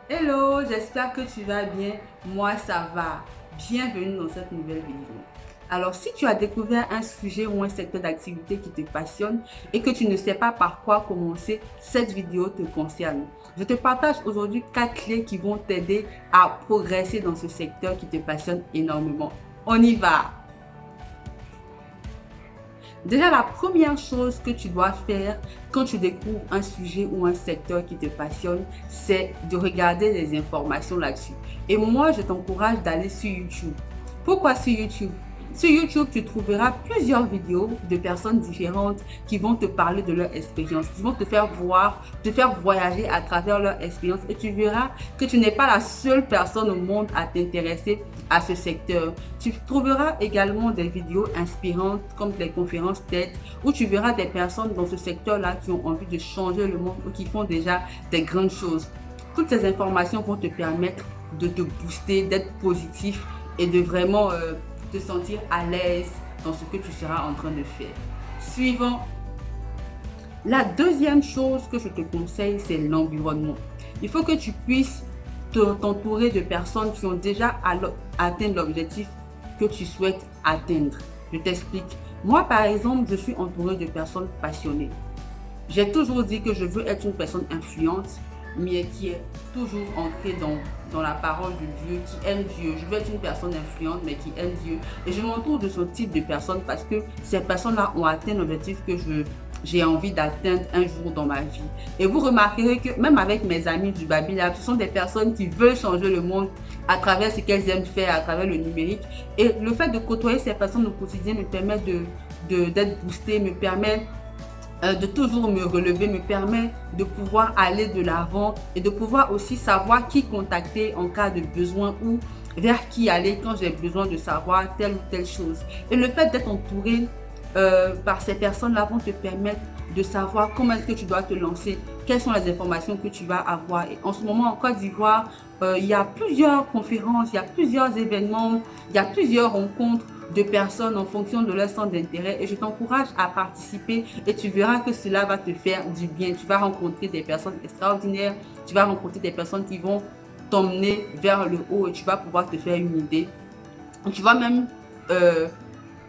Hello, j'espère que tu vas bien. Moi, ça va. Bienvenue dans cette nouvelle vidéo. Alors, si tu as découvert un sujet ou un secteur d'activité qui te passionne et que tu ne sais pas par quoi commencer, cette vidéo te concerne. Je te partage aujourd'hui 4 clés qui vont t'aider à progresser dans ce secteur qui te passionne énormément. On y va! Déjà, la première chose que tu dois faire quand tu découvres un sujet ou un secteur qui te passionne, c'est de regarder les informations là-dessus. Et moi, je t'encourage d'aller sur YouTube. Pourquoi sur YouTube? Sur YouTube, tu trouveras plusieurs vidéos de personnes différentes qui vont te parler de leur expérience, qui vont te faire voir, te faire voyager à travers leur expérience et tu verras que tu n'es pas la seule personne au monde à t'intéresser à ce secteur. Tu trouveras également des vidéos inspirantes comme des conférences TED où tu verras des personnes dans ce secteur-là qui ont envie de changer le monde ou qui font déjà des grandes choses. Toutes ces informations vont te permettre de te booster, d'être positif et de vraiment te sentir à l'aise dans ce que tu seras en train de faire. Suivant. La deuxième chose que je te conseille, c'est l'environnement. Il faut que tu puisses t'entourer de personnes qui ont déjà atteint l'objectif que tu souhaites atteindre. Je t'explique. Moi, par exemple, je suis entourée de personnes passionnées. J'ai toujours dit que je veux être une personne influente, mais qui est toujours ancrée dans la parole de Dieu, qui aime Dieu. Je veux être une personne influente, mais qui aime Dieu. Et je m'entoure de ce type de personnes parce que ces personnes-là ont atteint l'objectif que j'ai envie d'atteindre un jour dans ma vie. Et vous remarquerez que même avec mes amis du Babylab, ce sont des personnes qui veulent changer le monde à travers ce qu'elles aiment faire, à travers le numérique. Et le fait de côtoyer ces personnes au quotidien me permet d'être boostée, me permet de toujours me relever, me permet de pouvoir aller de l'avant et de pouvoir aussi savoir qui contacter en cas de besoin ou vers qui aller quand j'ai besoin de savoir telle ou telle chose. Et le fait d'être entouré par ces personnes-là vont te permettre de savoir comment est-ce que tu dois te lancer, quelles sont les informations que tu vas avoir. Et en ce moment, en Côte d'Ivoire, il y a plusieurs conférences, il y a plusieurs événements, il y a plusieurs rencontres de personnes en fonction de leur centre d'intérêt et je t'encourage à participer et tu verras que cela va te faire du bien. Tu vas rencontrer des personnes extraordinaires, tu vas rencontrer des personnes qui vont t'emmener vers le haut et tu vas pouvoir te faire une idée. Tu vas même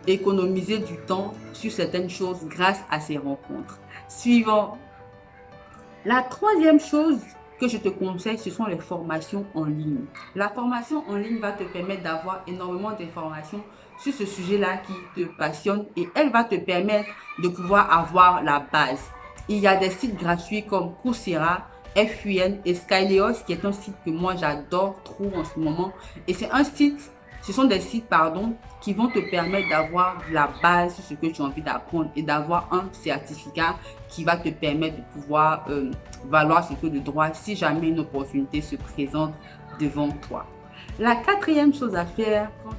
économiser du temps sur certaines choses grâce à ces rencontres. Suivant. La troisième chose que je te conseille, ce sont les formations en ligne. La formation en ligne va te permettre d'avoir énormément d'informations sur ce sujet-là qui te passionne et elle va te permettre de pouvoir avoir la base. Il y a des sites gratuits comme Coursera, FUN et Skyleos qui est un site que moi j'adore trop en ce moment et ce sont des sites qui vont te permettre d'avoir la base sur ce que tu as envie d'apprendre et d'avoir un certificat qui va te permettre de pouvoir valoir ce que de droit si jamais une opportunité se présente devant toi. La quatrième chose à faire quand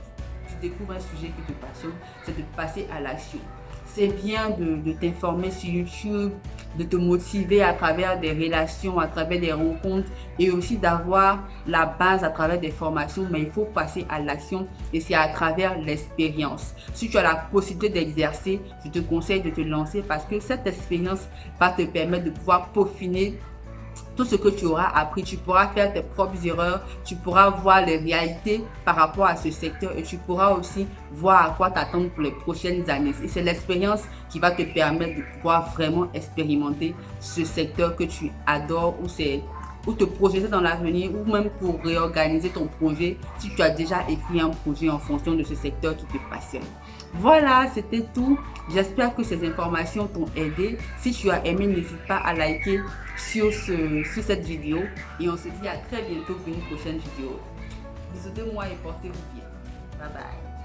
tu découvres un sujet qui te passionne, c'est de passer à l'action. C'est bien de t'informer sur YouTube, de te motiver à travers des relations, à travers des rencontres et aussi d'avoir la base à travers des formations, mais il faut passer à l'action et c'est à travers l'expérience. Si tu as la possibilité d'exercer, je te conseille de te lancer parce que cette expérience va te permettre de pouvoir peaufiner tout ce que tu auras appris, tu pourras faire tes propres erreurs, tu pourras voir les réalités par rapport à ce secteur et tu pourras aussi voir à quoi t'attendre pour les prochaines années. Et c'est l'expérience qui va te permettre de pouvoir vraiment expérimenter ce secteur que tu adores ou te projeter dans l'avenir ou même pour réorganiser ton projet si tu as déjà écrit un projet en fonction de ce secteur qui te passionne. Voilà, c'était tout. J'espère que ces informations t'ont aidé. Si tu as aimé, n'hésite pas à liker sur cette vidéo. Et on se dit à très bientôt pour une prochaine vidéo. Bisous de moi et portez-vous bien. Bye bye.